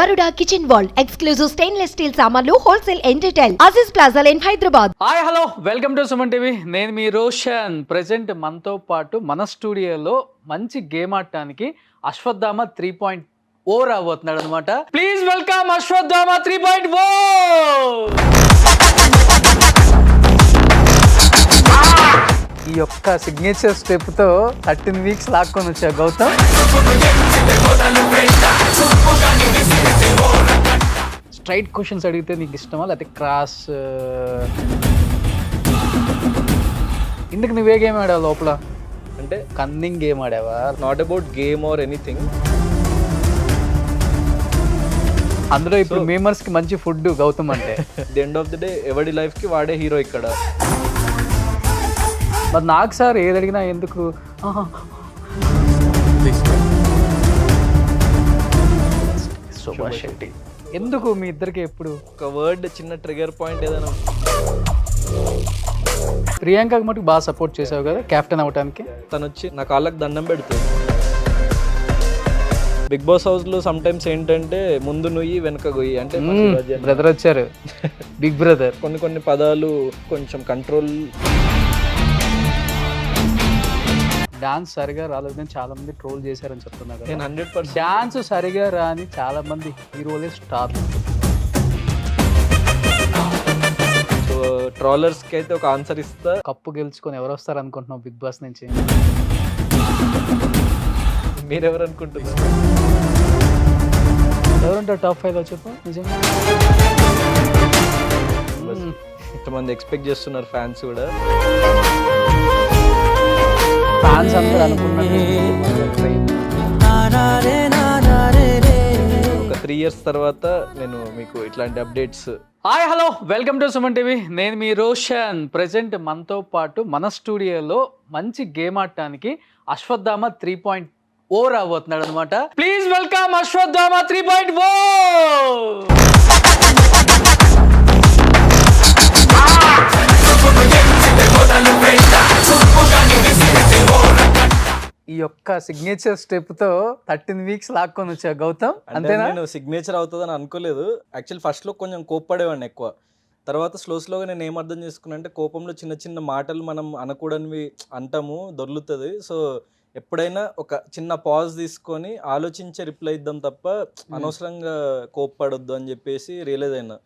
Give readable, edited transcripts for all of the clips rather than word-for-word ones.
Garuda Kitchen World, exclusive stainless steel సామాన్లు wholesale and retail. Aziz Plaza in Hyderabad. Hi hello welcome to Suman TV. నేను మీ Roshan. Present మనతో పాటు మన స్టూడియోలో మంచి గేమ్ ఆడటానికి అశ్వత్థామ 3.0 రాబోతున్నాడు అనమాట. Please welcome Ashwatthama 3.0. ఈ యొక్క సిగ్నేచర్ స్టెప్ తో 13 వీక్స్ లాక్కొని వచ్చా గౌతమ్. స్ట్రైట్ క్వశ్చన్స్ అడిగితే నీకు ఇష్టమా లేకపోతే క్రాస్? ఇందుకు నువ్వే గేమ్ ఆడావు లోపల? అంటే కన్నింగ్ గేమ్ ఆడావా? Not about game or anything. అందులో ఇప్పుడు మేమర్స్ కి మంచి ఫుడ్ గౌతమ్ అంటే. The end of the day ఎవరి లైఫ్ కి వాడే హీరో ఇక్కడ. మరి నాకు సార్ ఏది అడిగినా ఎందుకు సుభాష్ శెట్టి ఎందుకు మీ ఇద్దరికి ఎప్పుడు ఒక వర్డ్ చిన్న ట్రిగర్ పాయింట్ ఏదైనా. ప్రియాంకకి మటుకు బాగా సపోర్ట్ చేసావు కదా కెప్టెన్ అవడానికి. తను వచ్చి నా కాళ్ళకి దండం పెడుతుంది. బిగ్ బాస్ హౌస్ లో సమ్ టైమ్స్ ఏంటంటే ముందు నుయ్యి వెనక గొయ్యి అంటే బ్రదర్ వచ్చారు బిగ్ బ్రదర్. కొన్ని పదాలు కొంచెం కంట్రోల్. డాన్స్ సరిగా రాలేదని చాలా మంది ట్రోల్ చేశారని చెప్తున్నారు. నేను 100% డాన్స్ సరిగా రాని చాలా మంది హీరోలే స్టార్. సో ట్రోలర్స్ కి అయితే ఒక ఆన్సర్ ఇస్తా. కప్పు గెలుచుకొని ఎవరు వస్తారు అనుకుంటున్నావు బిగ్ బాస్ నుంచి? మీరెవరు అనుకుంటున్నారు? ఎవరుంటారు టాప్ 5 లో చెప్పు నిజంగా. ఇంతమంది ఎక్స్పెక్ట్ చేస్తున్నారు ఫ్యాన్స్ కూడా. ఫ్యాన్స్ అందరూ అనుకున్నారు ఒక 3 years తర్వాత నేను మీకు ఇట్లాంటి updates. Hi hello welcome to Suman TV. నేను మీ రోషన్. ప్రెసెంట్ మనతో పాటు మన స్టూడియోలో మంచి గేమ్ ఆడటానికి అశ్వత్థామ 3.0 రాబోతున్నాడు అనమాట. Please welcome Ashwatthama 3.0. ఈ యొక్క సిగ్నేచర్ స్టెప్ తో 13 వీక్స్ లాక్కొని వచ్చా గౌతమ్ అంతేనా? నేను సిగ్నేచర్ అవుతుందని అనుకోలేదు. యాక్చువల్ ఫస్ట్ లో కొంచెం కోప్పడేవాడిని ఎక్కువ. తర్వాత స్లోగా నేను ఏం అర్థం చేసుకున్నా అంటే కోపంలో చిన్న చిన్న మాటలు మనం అనకూడనివి అంటాము, దొర్లుతుంది. సో ఎప్పుడైనా ఒక చిన్న పాజ్ తీసుకొని ఆలోచించే రిప్లై ఇద్దాం తప్ప అనవసరంగా కోప్పడొద్దు అని చెప్పేసి రియలైజ్ అయినా.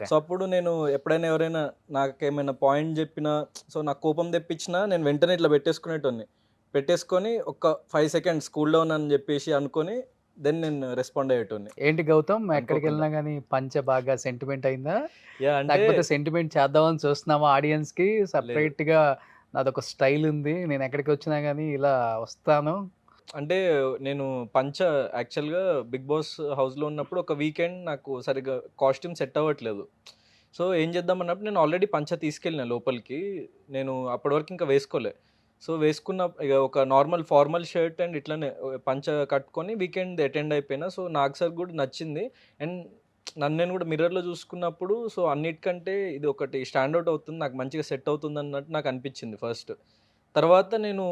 సో అప్పుడు నేను ఎప్పుడైనా ఎవరైనా నాకేమైనా పాయింట్ చెప్పినా, సో నాకు కోపం తెప్పించినా నేను వెంటనే ఇట్లా పెట్టేసుకొని ఒక 5 seconds కూల్ డౌన్ అని చెప్పేసి అనుకొని దెన్ నేను రెస్పాండ్ అయ్యేటోని. ఏంటి గౌతమ్ ఎక్కడికి వెళ్ళినా కానీ పంచ బాగా సెంటిమెంట్ అయిందా? లేకపోతే సెంటిమెంట్ చేద్దామని చూస్తున్నావా? ఆడియన్స్ కి సపరేట్ గా నాదొక స్టైల్ ఉంది, నేను ఎక్కడికి వచ్చినా కానీ ఇలా వస్తాను అంటే నేను పంచ యాక్చువల్గా బిగ్ బాస్ హౌస్లో ఉన్నప్పుడు ఒక వీకెండ్ నాకు సరిగ్గా కాస్ట్యూమ్ సెట్ అవ్వట్లేదు. సో ఏం చేద్దాం అన్నప్పుడు నేను ఆల్రెడీ పంచ తీసుకెళ్ళిన లోపలికి. నేను అప్పటి వరకు ఇంకా వేసుకోలే. సో వేసుకున్న ఇక ఒక నార్మల్ ఫార్మల్ షర్ట్ అండ్ ఇట్లానే పంచ కట్టుకొని వీకెండ్ అటెండ్ అయిపోయినా. సో నాకు సార్ కూడా నచ్చింది. అండ్ నన్ను నేను కూడా మిర్రర్లో చూసుకున్నప్పుడు సో అన్నిటికంటే ఇది ఒకటి స్టాండ్అవుట్ అవుతుంది, నాకు మంచిగా సెట్ అవుతుంది అన్నట్టు నాకు అనిపించింది ఫస్ట్. తర్వాత నేను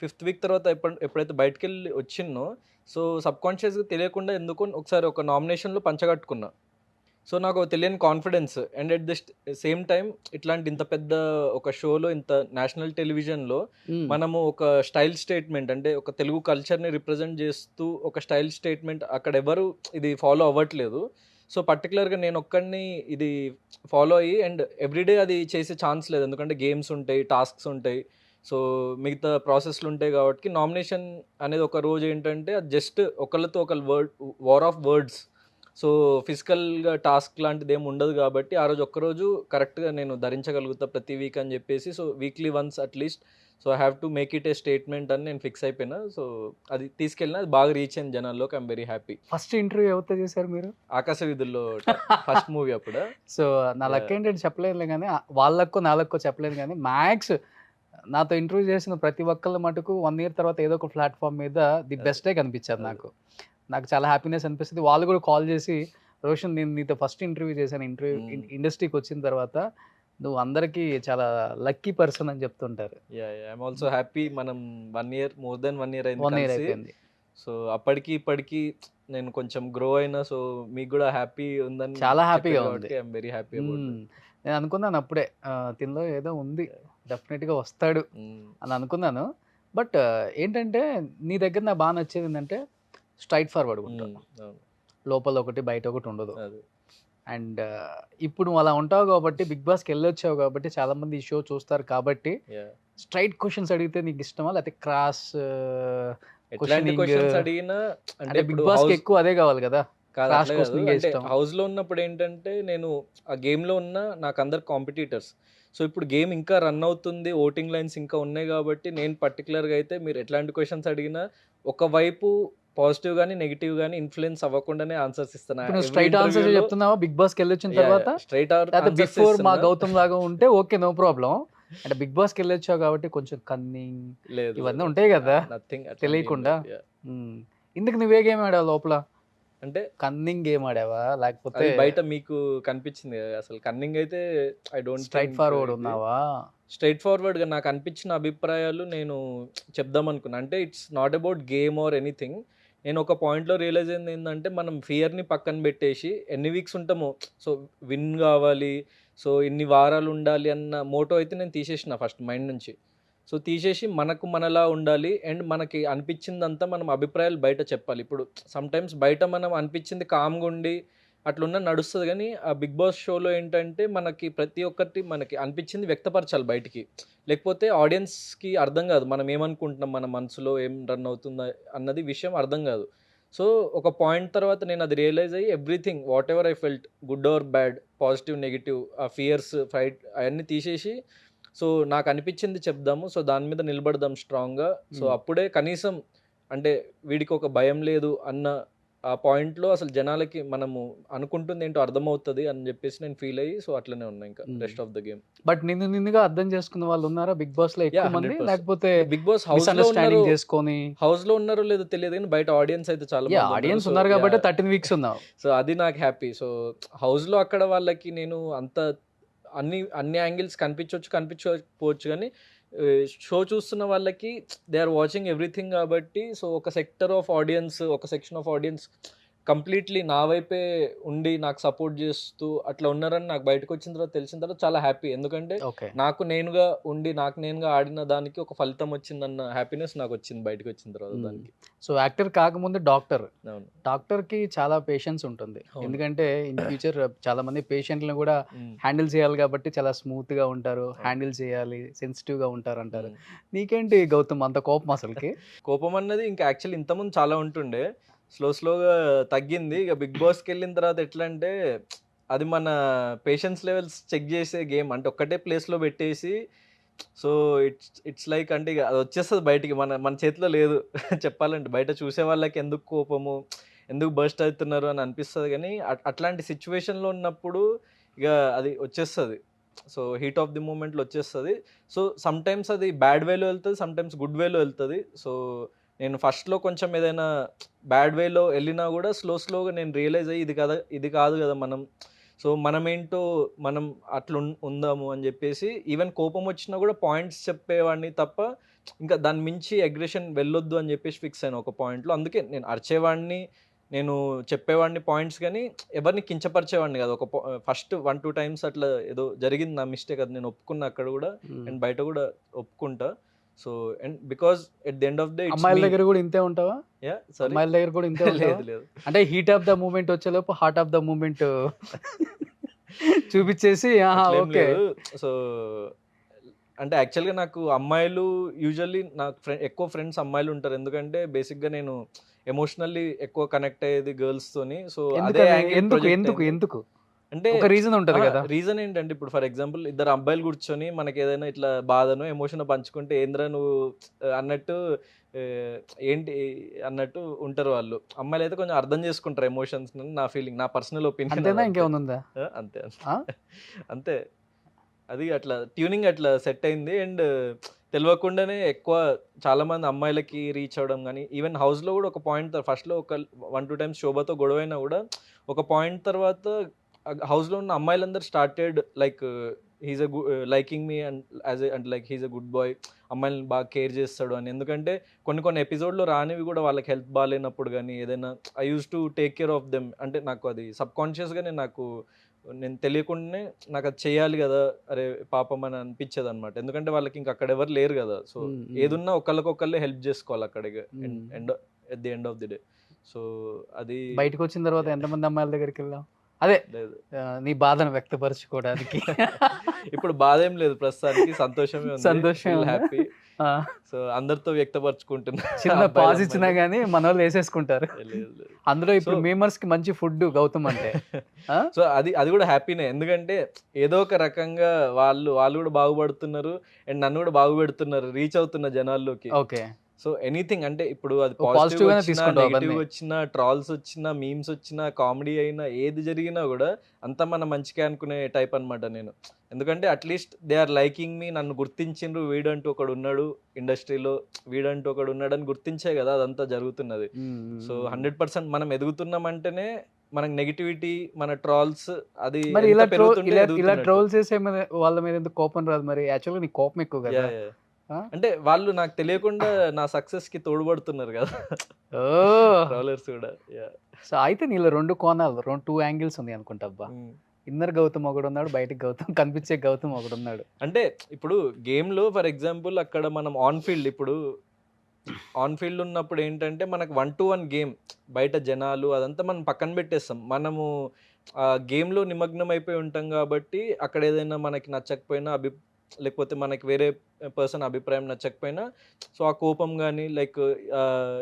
5th వీక్ తర్వాత ఎప్పుడైతే బయటకు వెళ్ళి వచ్చిన్నో సో సబ్కాన్షియస్గా తెలియకుండా ఎందుకో ఒకసారి ఒక నామినేషన్లో పంచ కట్టుకున్నా. సో నాకు తెలియని confidence. And at the same time ఇట్లాంటి ఇంత పెద్ద ఒక షోలో, ఇంత నేషనల్ టెలివిజన్లో మనము ఒక స్టైల్ స్టేట్మెంట్ అంటే ఒక తెలుగు కల్చర్ని రిప్రజెంట్ చేస్తూ ఒక స్టైల్ స్టేట్మెంట్ అక్కడ ఎవరు ఇది ఫాలో అవ్వట్లేదు. సో పర్టికులర్గా నేను ఒక్కడిని ఇది ఫాలో అయ్యి అండ్ ఎవ్రీడే అది చేసే ఛాన్స్ లేదు, ఎందుకంటే గేమ్స్ ఉంటాయి, టాస్క్స్ ఉంటాయి, సో మిగతా ప్రాసెస్లు ఉంటాయి. కాబట్టి నామినేషన్ అనేది ఒక రోజు ఏంటంటే అది జస్ట్ ఒకళ్ళతో ఒకళ్ళు వార్ ఆఫ్ వర్డ్స్. సో ఫిజికల్గా టాస్క్ లాంటిది ఏమి ఉండదు కాబట్టి ఆ రోజు ఒక్కరోజు కరెక్ట్గా నేను ధరించగలుగుతా ప్రతి వీక్ అని చెప్పేసి so weekly once at least so I have to make it A statement అని నేను ఫిక్స్ అయిపోయినా. సో అది తీసుకెళ్ళినా అది బాగా రీచ్ అయింది జనాల్లోకి. I'm very happy. First interview ఎవరితో చేశారు మీరు? ఆకాశ వీధుల్లో ఫస్ట్ మూవీ అప్పుడు. సో నా లక్ ఏంటంటే చెప్పలేదు కానీ వాళ్ళక్కో నాలక్కో చెప్పలేదు కానీ మ్యాక్స్ నాతో ఇంటర్వ్యూ చేసిన ప్రతి ఒక్కళ్ళ మటుకు 1 year తర్వాత ఏదో ఒక ప్లాట్ఫామ్ మీద ది బెస్టే కనిపించారు. నాకు చాలా హ్యాపీనెస్ అనిపిస్తుంది. వాళ్ళు కూడా కాల్ చేసి రోషన్ నేను నీతో ఫస్ట్ ఇంటర్వ్యూ చేశాను, ఇండస్ట్రీకి వచ్చిన తర్వాత నువ్వు అందరికీ చాలా లక్కీ పర్సన్ అని చెప్తుంటారు. I'm also happy. మనం 1 year, more than 1 year అయిపోయింది. సో అప్పటికి ఇప్పటికి నేను కొంచెం గ్రో అయినా, సో మీకు కూడా హ్యాపీ ఉందని చాలా చెప్పారు హ్యాపీగా ఉంది. కాబట్టి ఐఎమ్ వెరీ హ్యాపీ అబౌట్ మ్మ్. నేను అనుకున్నాను అప్పుడే తినలో ఏదో ఉంది, డెఫినెట్గా వస్తాడు అని అనుకున్నాను. బట్ ఏంటంటే నీ దగ్గర నాకు బాగా నచ్చేది ఏంటంటే స్ట్రైట్ ఫార్వర్డ్ ఉంటాను, లోపల ఒకటి బయట ఒకటి ఉండదు. అది అండ్ ఇప్పుడు నువ్వు అలా ఉంటావు కాబట్టి, బిగ్ బాస్కి వెళ్ళొచ్చావు కాబట్టి, చాలా మంది ఈ షో చూస్తారు కాబట్టి, స్ట్రైట్ క్వశ్చన్స్ అడిగితే నీకు ఇష్టమా, లేకపోతే క్రాస్ ఎట్లాంటి క్వశ్చన్స్ అడిగినా అంటే అంటే బిగ్ ఇప్పుడు బాస్కి ఎక్కువ అదే కావాలి కదా? కాదు, Cross అట్లా కాదు. questioning అంటే ఇష్టం. హౌస్ లో ఉన్నప్పుడు ఏంటంటే నేను ఆ గేమ్ లో ఉన్న నాకు అందరు కాంపిటీటర్స్. సో ఇప్పుడు గేమ్ ఇంకా రన్ అవుతుంది, ఓటింగ్ లైన్స్ ఇంకా ఉన్నాయి కాబట్టి నేను పర్టికులర్ గా అయితే మీరు ఎట్లాంటి క్వశ్చన్స్ అడిగినా ఒకవైపు పాజిటివ్ గానీ నెగిటివ్ గానీ ఇన్ఫ్లుయెన్స్ అవ్వకుండానే ఆన్సర్స్ ఇస్తాను. ఇప్పుడు స్ట్రైట్ ఆన్సర్ చెప్తున్నావా బిగ్ బాస్కి వెళ్ళొచ్చిన తర్వాత, స్ట్రైట్ లేకపోతే బిఫోర్ మా గౌతమ్ లాగా ఉంటే ఓకే నో ప్రాబ్లం. అంటే బిగ్ బాస్కి వెళ్ళొచ్చావు కాబట్టి కొంచెం కన్నింగ్ లేదు, ఇవన్నీ ఉంటాయి కదా నథింగ్ తెలియకుండా. ఇందుకు నువ్వే గేమ్ ఆడావు లోపల? అంటే కన్నింగ్ గేమ్ ఆడావా లేకపోతే అది బయట మీకు కనిపించింది కదా, అసలు కన్నింగ్ అయితే ఐ డోంట్ స్ట్రైట్ ఫార్వర్డ్ ఉన్నావా? స్ట్రైట్ ఫార్వర్డ్గా నాకు అనిపించిన అభిప్రాయాలు నేను చెప్దాం అనుకున్నా. అంటే it's not about game or anything. నేను ఒక పాయింట్లో రియలైజ్ అయింది ఏంటంటే మనం ఫియర్ని పక్కన పెట్టేసి ఎన్ని వీక్స్ ఉంటామో, సో విన్ కావాలి, సో ఇన్ని వారాలు ఉండాలి అన్న మోటో అయితే నేను తీసేసిన ఫస్ట్ మైండ్ నుంచి. సో తీసేసి మనకు మనలా ఉండాలి అండ్ మనకి అనిపించిందంతా మనం అభిప్రాయాలు బయట చెప్పాలి. ఇప్పుడు సమ్టైమ్స్ బయట మనం అనిపించింది కామ్గా ఉండి అట్లున్న నడుస్తుంది, కానీ ఆ బిగ్ బాస్ షోలో ఏంటంటే మనకి ప్రతి ఒక్కటి మనకి అనిపించింది వ్యక్తపరచాలి బయటికి, లేకపోతే ఆడియన్స్కి అర్థం కాదు మనం ఏమనుకుంటున్నాం, మన మనసులో ఏం రన్ అవుతుందా అన్నది విషయం అర్థం కాదు. సో ఒక పాయింట్ తర్వాత నేను అది రియలైజ్ అయ్యి everything what ever I felt, good or bad, positive negative, ఆ ఫియర్స్ ఫైట్ అవన్నీ తీసేసి సో నాకు అనిపించింది చెప్దాము, సో దాని మీద నిలబడదాం స్ట్రాంగ్గా. సో అప్పుడే కనీసం అంటే వీడికి ఒక భయం లేదు అన్న ఆ పాయింట్లో అసలు జనాలకి మనము అనుకుంటుంది ఏంటో అర్థమవుతుంది అని చెప్పేసి నేను ఫీల్ అయ్యి సో అట్లనే ఉన్నా ఇంకా rest of the game. But నిన్నుగా అర్థం చేసుకున్న వాళ్ళు ఉన్నారా బిగ్ బాస్ లో ఎక్కువ మంది? 100%. లేకపోతే బిగ్ బాస్ హౌస్ లో మిస్అండర్స్టాండింగ్ చేసుకొని హౌస్ లో ఉన్నారో లేదో తెలియదు కానీ బయట ఆడియన్స్ అయితే చాలా ఆడియన్స్ ఉన్నారు కాబట్టి 13 వీక్స్ ఉన్నావు. సో అది నాకు హ్యాపీ. సో హౌస్ లో అక్కడ వాళ్ళకి నేను అంత అన్ని యాంగిల్స్ కనిపించకపోవచ్చు కానీ షో చూస్తున్న వాళ్ళకి దే ఆర్ వాచింగ్ ఎవ్రీథింగ్ కాబట్టి సో ఒక సెక్షన్ ఆఫ్ ఆడియన్స్ కంప్లీట్లీ నా వైపే ఉండి నాకు సపోర్ట్ చేస్తూ అట్లా ఉన్నారని నాకు బయటకు వచ్చిన తర్వాత తెలిసిన తర్వాత చాలా హ్యాపీ. ఎందుకంటే నాకు నేనుగా ఉండి నాకు నేనుగా ఆడిన దానికి ఒక ఫలితం వచ్చిందన్న హ్యాపీనెస్ నాకు వచ్చింది బయటకు వచ్చిన తర్వాత దానికి. సో యాక్టర్ కాకముందు డాక్టర్ కి చాలా పేషెన్స్ ఉంటుంది, ఎందుకంటే ఇన్ ఫ్యూచర్ చాలా మంది పేషెంట్లను కూడా హ్యాండిల్ చేయాలి కాబట్టి చాలా స్మూత్ గా ఉంటారు, హ్యాండిల్ చేయాలి, సెన్సిటివ్ గా ఉంటారు అంటారు. నీకేంటి గౌతమ్ అంత కోపం? అసలుకి కోపం అన్నది ఇంకా యాక్చువల్లీ ఇంతకుముందు చాలా ఉంటుండే, స్లోగా తగ్గింది. ఇక బిగ్ బాస్కి వెళ్ళిన తర్వాత ఎట్లా అంటే అది మన పేషెన్స్ లెవెల్స్ చెక్ చేసే గేమ్. అంటే ఒక్కటే ప్లేస్లో పెట్టేసి సో ఇట్స్ లైక్ అంటే ఇక అది వచ్చేస్తుంది బయటికి, మన చేతిలో లేదు చెప్పాలంటే. బయట చూసే వాళ్ళకి ఎందుకు కోపము, ఎందుకు బర్స్ట్ అవుతున్నారు అని అనిపిస్తుంది, కానీ అట్లాంటి సిచ్యువేషన్లో ఉన్నప్పుడు ఇక అది వచ్చేస్తుంది. సో హీట్ ఆఫ్ ది మూమెంట్లో వచ్చేస్తుంది. సో సమ్టైమ్స్ అది బ్యాడ్ వేలో వెళ్తుంది, సమ్టైమ్స్ గుడ్ వేలో వెళ్తుంది. సో నేను ఫస్ట్లో కొంచెం ఏదైనా బ్యాడ్ వేలో వెళ్ళినా కూడా స్లోగా నేను రియలైజ్ అయ్యి ఇది కాదు కదా సో మనమేంటో మనం అట్లా ఉందాము అని చెప్పేసి ఈవెన్ కోపం వచ్చినా కూడా పాయింట్స్ చెప్పేవాడిని తప్ప ఇంకా దాని మించి అగ్రెషన్ వెళ్ళొద్దు అని చెప్పేసి ఫిక్స్ అయిన ఒక పాయింట్లో. అందుకే నేను అరిచేవాడిని, నేను చెప్పేవాడిని పాయింట్స్, కానీ ఎవరిని కించపరిచేవాడిని కాదు. ఫస్ట్ 1-2 టైమ్స్ అట్లా ఏదో జరిగింది నా మిస్టేక్, అది నేను ఒప్పుకున్నా అక్కడ కూడా అండ్ బయట కూడా ఒప్పుకుంటా. So and because at the end of the అమ్మాయిల దగ్గర కూడా ఇంతే ఉంటావా? అమ్మాయిల దగ్గర కూడా ఇంతే లేదు అంటే హీట్ ఆఫ్ ద మూమెంట్ వచ్చేలోపు హార్ట్ ఆఫ్ ద మూమెంట్ చూపించేసి ఓకే. సో అంటే యాక్చువల్గా నాకు అమ్మాయిలు యూజువల్లీ నాకు ఎక్కువ ఫ్రెండ్స్ అమ్మాయిలు ఉంటారు, ఎందుకంటే బేసిక్గా నేను ఎమోషనల్లీ ఎక్కువ కనెక్ట్ అయ్యేది గర్ల్స్ తోని. సో అదే ఎందుకు అంటే ఒక రీజన్ ఉంటుంది కదా. రీజన్ ఏంటంటే ఇప్పుడు ఫర్ ఎగ్జాంపుల్ ఇద్దరు అబ్బాయిలు కూర్చొని మనకి ఏదైనా ఇట్లా బాధను ఎమోషన్ పంచుకుంటే ఏంద్రా నువ్వు అన్నట్టు ఏంటి అన్నట్టు ఉంటారు వాళ్ళు. అమ్మాయిలు అయితే కొంచెం అర్థం చేసుకుంటారు ఎమోషన్స్, నా ఫీలింగ్, నా పర్సనల్ ఒపీనియన్. ఇంకేముందా? అంతే అంతే అది అట్లా ట్యూనింగ్ అట్లా సెట్ అయింది. అండ్ తెలియకుండానే ఎక్కువ చాలా మంది అమ్మాయిలకి రీచ్ అవ్వడం, కానీ ఈవెన్ హౌస్లో కూడా ఒక పాయింట్ ఫస్ట్లో ఒక 1-2 టైమ్స్ శోభతో గొడవైనా కూడా ఒక పాయింట్ తర్వాత హౌస్లో ఉన్న అమ్మాయిలందరూ started like he's liking me and and like he's a good boy, అమ్మాయిని బాగా కేర్ చేస్తాడు అని. ఎందుకంటే కొన్ని ఎపిసోడ్లో రానివి కూడా వాళ్ళకి హెల్త్ బాగాలేనప్పుడు కానీ ఏదైనా I use to take care of them. అంటే నాకు అది సబ్కాన్షియస్గానే నేను తెలియకుండానే నాకు అది చేయాలి కదా, అరే పాపం అని అనిపించేది అనమాట. ఎందుకంటే వాళ్ళకి ఇంకా అక్కడ ఎవరు లేరు కదా. సో ఏదున్నా ఒకళ్ళకొకళ్ళే హెల్ప్ చేసుకోవాలి అక్కడికి end at the end of the day. So అది బయటకు వచ్చిన తర్వాత ఎంతమంది అమ్మాయిల దగ్గరికి వెళ్ళాం? అదే లేదు. నీ బాధను వ్యక్తపరచుకోవడానికి. ఇప్పుడు బాధ ఏం లేదు, ప్రస్తుతానికి సంతోషమే ఉంది, సంతోషం హ్యాపీ. సో అందరితో వ్యక్తపరుచుకుంటున్నా. చిన్న పాజ్ ఇచ్చినా గానీ మన వాళ్ళు వేసేసుకుంటారు. లేదు. అందులో ఇప్పుడు మేమర్స్ కి మంచి ఫుడ్ గౌతమ్ అంటే. సో అది కూడా హ్యాపీనే. ఎందుకంటే ఏదో ఒక రకంగా వాళ్ళు కూడా బాగుపడుతున్నారు అండ్ నన్ను కూడా బాగుపెడుతున్నారు, రీచ్ అవుతున్న జనాల్లోకి. ఓకే. సో ఎనీథింగ్ అంటే ఇప్పుడు అది పాజిటివ్ పాజిటివ్ గానే వచ్చినా, తీసుకుంటావు నెగిటివ్ అవన్నీ. వచ్చినా, ట్రాల్స్ వచ్చినా, మీమ్స్ వచ్చినా, కామెడీ అయినా, ఏది జరిగినా కూడా అంతా మన మంచిగా అనుకునే టైప్ అనమాట నేను. ఎందుకంటే at least they are liking me, నన్ను గుర్తించిండ్రు, వీడంటూ ఒకడు ఉన్నాడు ఇండస్ట్రీలో, వీడంటూ ఒకడు ఉన్నాడు అని గుర్తించే కదా అదంతా జరుగుతున్నది. సో 100% మనం ఎదుగుతున్నామంటేనే మనకు నెగిటివిటీ, మన ట్రాల్స్ అది మరి ఎంత ఇలా పెరుగుతుంటే ఇలా ఎదుగుతున్నట్టు. ట్రోల్ చేసే వాళ్ళ మీద ఎందుకు కోపం రాదు? మరి యాక్చువల్గా నీకు కోపం ఎక్కువ కదా. Yeah. ఆ? అంటే వాళ్ళు నాకు తెలియకుండా నా సక్సెస్ కి తోడ్పడుతున్నారు కదా ఓ ట్రాలర్స్ కూడా. సో అయితే నీలో రెండు కోణాలు, టూ యాంగిల్స్ ఉంది అనుకుంటా. అబ్బా, ఇన్నర్ గౌతమ్ ఒకడు ఉన్నాడు, బయటకు గౌతమ్, కనిపించే గౌతమ్ ఒకడు ఉన్నాడు. అంటే ఇప్పుడు గేమ్ లో ఫర్ ఎగ్జాంపుల్ అక్కడ మనం ఆన్ ఫీల్డ్ ఉన్నప్పుడు ఏంటంటే మనకు 1-1 గేమ్, బయట జనాలు అదంతా మనం పక్కన పెట్టేస్తాం. మనము ఆ గేమ్లో నిమగ్నం అయిపోయి ఉంటాం కాబట్టి అక్కడ ఏదైనా మనకి నచ్చకపోయినా లేకపోతే మనకి వేరే పర్సన్ అభిప్రాయం నచ్చకపోయినా సో ఆ కోపం కానీ like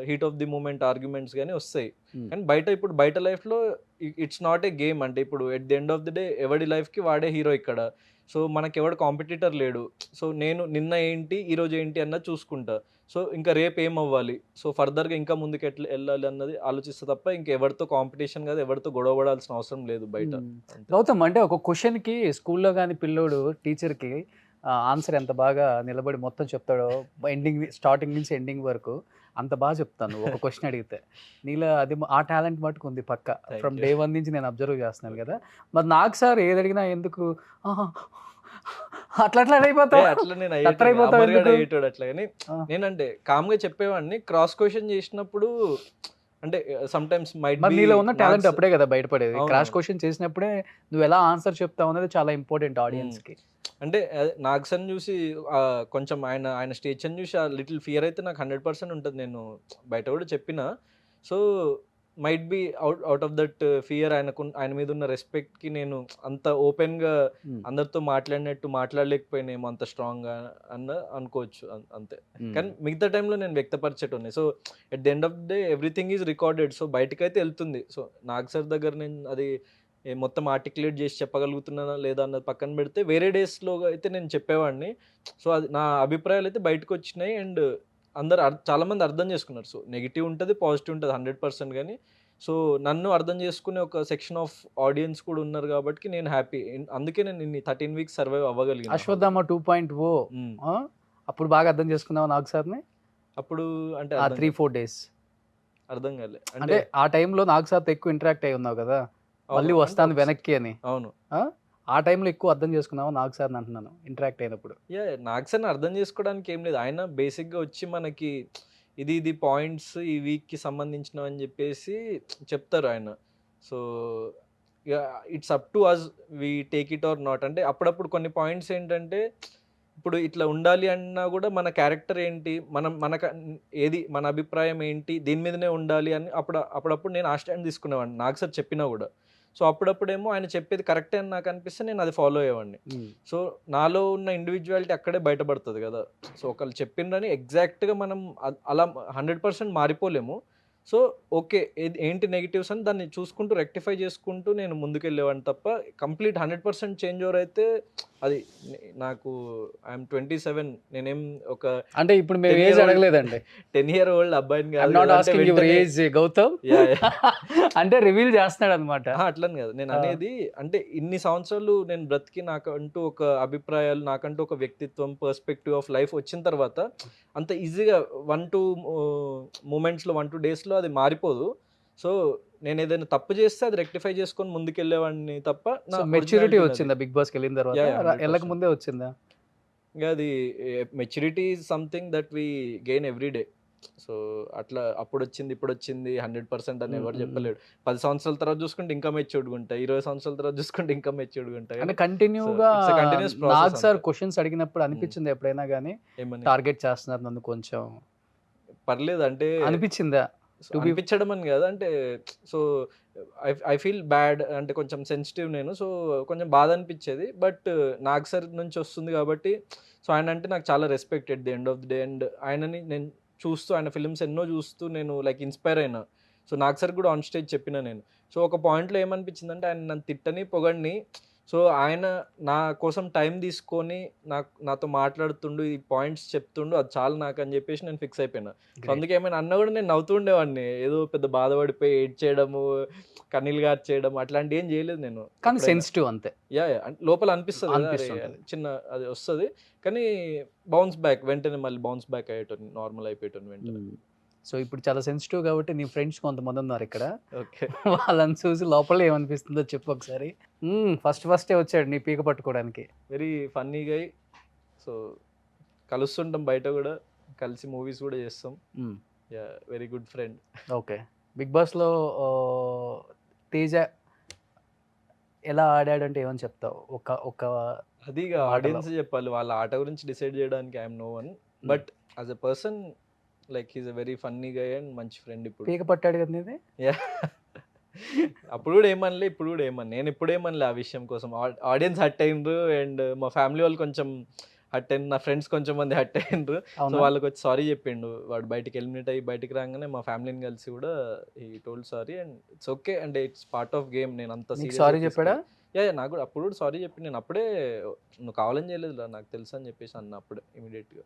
heat of the moment arguments కానీ వస్తాయి. కానీ ఇప్పుడు బయట లైఫ్లో ఇట్స్ నాట్ ఏ గేమ్. అంటే ఇప్పుడు at the end of the day ఎవడి లైఫ్కి వాడే హీరో ఇక్కడ. సో మనకి ఎవడు కాంపిటీటర్ లేడు. సో నేను నిన్న ఏంటి ఈరోజు ఏంటి అన్నది చూసుకుంటా. సో ఇంకా రేపు ఏం అవ్వాలి, సో ఫర్దర్గా ఇంకా ముందుకు ఎట్లా వెళ్ళాలి అన్నది ఆలోచిస్తే తప్ప ఇంకా ఎవరితో కాంపిటీషన్ కాదు, ఎవరితో గొడవ పడాల్సిన అవసరం లేదు బయట. గౌతమ్ అంటే ఒక క్వశ్చన్కి స్కూల్లో కానీ పిల్లోడు టీచర్కి ఆన్సర్ ఎంత బాగా నిలబడి మొత్తం చెప్తాడో, స్టార్టింగ్ నుంచి ఎండింగ్ వరకు అంత బాగా చెప్తాను ఒక క్వశ్చన్ అడిగితే. నీలో అది ఆ టాలెంట్ మటుకు ఉంది పక్క. ఫ్రమ్ డే 1 నుంచి నేను అబ్జర్వ్ చేస్తున్నాను కదా. మరి నాకు సార్ ఏది అడిగినా ఎందుకు అట్లా అయిపోతావు, అట్లా నేను అయిపోతావు అయ్యేటోడు అట్లా. కానీ నేనంటే కామ్గా చెప్పేవాడిని. క్రాస్ క్వశ్చన్ చేసినప్పుడు అంటే సమ్ టైమ్స్ నీలో ఉన్న టాలెంట్ అప్పుడే కదా బయటపడేది. క్రాష్ క్వశ్చన్ చేసినప్పుడే నువ్వు ఎలా ఆన్సర్ చెప్తావు అనేది చాలా ఇంపార్టెంట్ ఆడియన్స్ కి. అంటే నాగ్సన్ చూసి కొంచెం ఆయన స్టేజ్ అని చూసి ఆ లిటిల్ ఫియర్ అయితే నాకు 100% ఉంటుంది. నేను బయట కూడా చెప్పిన. So might be out of that fear ఆయన మీద ఉన్న రెస్పెక్ట్కి నేను అంత ఓపెన్గా అందరితో మాట్లాడలేకపోయినేమో అంత స్ట్రాంగ్గా అనుకోవచ్చు అంతే. కానీ మిగతా టైంలో నేను వ్యక్తపరిచేటోని. So at the end of the day everything is recorded. So బయటకైతే వెళ్తుంది. సో నాగ్ సార్ దగ్గర నేను అది మొత్తం ఆర్టికులేట్ చేసి చెప్పగలుగుతున్నానా లేదా అన్నది పక్కన పెడితే వేరే డేస్లో అయితే నేను చెప్పేవాడిని. సో అది నా అభిప్రాయాలు అయితే బయటకు వచ్చినాయి అండ్ చాలామంది అర్థం చేసుకున్నారు. సో నెగిటివ్ ఉంటుంది, పాజిటివ్ ఉంటుంది 100%. కానీ సో నన్ను అర్థం చేసుకునే ఒక సెక్షన్ ఆఫ్ ఆడియన్స్ కూడా ఉన్నారు కాబట్టి నేను హ్యాపీ. అందుకే నేను ఇన్ని 13 weeks సర్వైవ్ అవ్వగలిగాను. అశ్వత్థామ 2.0 అప్పుడు బాగా అర్థం చేసుకున్నావు నాగ్ సార్ని? అప్పుడు అంటే 3-4 days అర్థం కాలే. అంటే ఆ టైంలో నాగ్ సార్తో ఎక్కువ ఇంటరాక్ట్ అయి ఉన్నావు కదా, మళ్ళీ వస్తాను వెనక్కి అని. అవును, ఆ టైంలో ఎక్కువ అర్థం చేసుకున్నావు నాగ్ సార్ని అంటున్నాను ఇంటరాక్ట్ అయినప్పుడు. నాగ్ సార్ని అర్థం చేసుకోవడానికి ఏం లేదు. ఆయన బేసిక్గా వచ్చి మనకి ఇది పాయింట్స్ ఈ వీక్కి సంబంధించినవి అని చెప్పేసి చెప్తారు ఆయన. So it's up to us we take it or not. అంటే అప్పుడప్పుడు కొన్ని పాయింట్స్ ఏంటంటే ఇప్పుడు ఇట్లా ఉండాలి అన్నా కూడా మన క్యారెక్టర్ ఏంటి, ఏది మన అభిప్రాయం ఏంటి, దీని మీదనే ఉండాలి అని అప్పుడప్పుడు నేను ఆ స్టాండ్ తీసుకునేవాడిని నాగ్ సార్ చెప్పినా కూడా. సో అప్పుడప్పుడేమో ఆయన చెప్పేది కరెక్టే అని నాకు అనిపిస్తే నేను అది ఫాలో అయ్యేవాడిని. సో నాలో ఉన్న ఇండివిజువాలిటీ అక్కడే బయటపడుతుంది కదా. సో ఒకళ్ళు చెప్పిండ్రని ఎగ్జాక్ట్గా మనం అలా 100% మారిపోలేము. సో ఓకే ఏంటి నెగిటివ్స్ అని దాన్ని చూసుకుంటూ రెక్టిఫై చేసుకుంటూ నేను ముందుకెళ్ళేవాడిని తప్ప కంప్లీట్ 100% చేంజ్ ఓవర్ అయితే అది నాకు ఐఎమ్ 27. నేనేం ఒక అంటే ఇప్పుడు మేము ఏజ్ అడగలేదండి, 10-year-old అబ్బాయిని గౌతమ్ అంటే రివీల్ చేస్తున్నాడు అనమాట. అట్లని కాదు నేను అనేది. అంటే ఇన్ని సంవత్సరాలు నేను బ్రతికి నాకంటూ ఒక అభిప్రాయాలు, నాకంటూ ఒక వ్యక్తిత్వం, పర్స్పెక్టివ్ ఆఫ్ లైఫ్ వచ్చిన తర్వాత అంత ఈజీగా 1-2 మూమెంట్స్లో 1-2 daysలో అది మారిపోదు. సో నేను ఏదైనా తప్పు చేస్తే అది రెక్టిఫై చేసుకొని ముందుకెళ్ళేవాడిని తప్ప సో మెచ్యూరిటీ వచ్చిందా బిగ్ బాస్కి వెళ్ళిన తర్వాత? Yeah, 100%. వెళ్ళక ముందే వచ్చిందా? ఇంకా అది maturity is something that we gain every day. So అట్లా అప్పుడు వచ్చింది ఇప్పుడు వచ్చింది 100% అని ఎవరు చెప్పలేడు. 10 సంవత్సరాల తర్వాత చూసుకుంటే ఇంకా మెచ్యూర్డ్గా ఉంటాయి, 20 సంవత్సరాల తర్వాత చూసుకుంటే ఇంకా మెచ్యూర్డ్గా ఉంటాయి. అంటే కంటిన్యూగా it's a continuous process Nag sir అంతే. క్వశ్చన్స్ అడిగినప్పుడు అనిపించింది ఎప్పుడైనా కానీ ఏమని టార్గెట్ చేస్తున్నారు నన్ను కొంచెం పర్లేదు అంటే అనిపించిందా? సో To be- అనిపించడం అని కాదు అంటే, సో ఐ ఫీల్ బ్యాడ్ అంటే కొంచెం సెన్సిటివ్ నేను, సో కొంచెం బాధ అనిపించేది. బట్ నాగ్ సార్ నుంచి వస్తుంది కాబట్టి సో ఆయన అంటే నాకు చాలా respect at the end of the day. And ఆయనని నేను చూస్తూ ఆయన ఫిల్మ్స్ ఎన్నో చూస్తూ నేను లైక్ ఇన్స్పైర్ అయినా. సో నాగ్ సార్ కూడా ఆన్ స్టేజ్ చెప్పిన నేను. సో ఒక పాయింట్లో ఏమనిపించిందంటే ఆయన నన్ను తిట్టని పొగడిని, సో ఆయన నా కోసం టైం తీసుకొని నాతో మాట్లాడుతుండు, ఈ పాయింట్స్ చెప్తుండు, అది చాలు నాకు అని చెప్పేసి నేను ఫిక్స్ అయిపోయినా. So Great. అందుకే ఏమైనా అన్నా కూడా నేను నవ్వుతూ ఉండేవాడిని, ఏదో పెద్ద బాధపడిపోయి ఏడ్ చేయడము, కన్నీళ్ళు గారు చేయడం అట్లాంటివి ఏం చేయలేదు నేను. కానీ ఎప్పుడైనా. సెన్సిటివ్ అంతే. యా లోపల అనిపిస్తుంది కదా, అరే, అనిపిస్తుంటది. చిన్న అది వస్తుంది, కానీ బౌన్స్ బ్యాక్ వెంటనే మళ్ళీ బౌన్స్ బ్యాక్ అయ్యేటోని, నార్మల్ అయిపోయేటోని వెంటనే. సో ఇప్పుడు చాలా సెన్సిటివ్ కాబట్టి నీ ఫ్రెండ్స్ కొంతమంది ఉన్నారు ఇక్కడ, ఓకే. వాళ్ళని చూసి లోపల ఏమనిపిస్తుందో చెప్పు ఒకసారి. ఫస్టే వచ్చాడు నీ పీక పట్టుకోవడానికి. Very funny guy. సో కలుస్తుంటాం బయట కూడా, కలిసి మూవీస్ కూడా చేస్తాం. Yeah very good friend. Okay. Big బాస్లో తేజ ఎలా ఆడాడంటే ఏమని చెప్తావు? ఒక అది మాటలో. ఆడియన్స్ చెప్పాలి, వాళ్ళ ఆట గురించి డిసైడ్ చేయడానికి I'm no one. But as a person like he's a very funny guy and మంచి ఫ్రెండ్. ఇప్పుడు పీక పట్టాడు కదా నీది. యా అప్పుడు కూడా ఏమనలే, ఇప్పుడు కూడా ఏమన్నా, నేను ఇప్పుడు ఏమనలే ఆ విషయం కోసం. ఆడియన్స్ హట్ అయిండ్రు అండ్ మా ఫ్యామిలీ వాళ్ళు కొంచెం హట్ అయింది, నా ఫ్రెండ్స్ కొంచెం మంది హట్ అయిండ్రు. సో అవునా? వాళ్ళకి వచ్చి సారీ చెప్పిండు, వాడు బయటికి ఎలిమినేట్ అయ్యి బయటికి రాగానే మా ఫ్యామిలీని కలిసి కూడా ఈ told sorry and it's okay అంటే ఇట్స్ పార్ట్ ఆఫ్ గేమ్. నేను అంత నీకు serious సారీ గా చెప్పాడా? యా నాకు కూడా అప్పుడు కూడా సారీ చెప్పి, నేను అప్పుడే నువ్వు కావాలని చేయలేదు నాకు తెలుసు అని చెప్పేసి అన్న అప్పుడే ఇమీడియట్గా.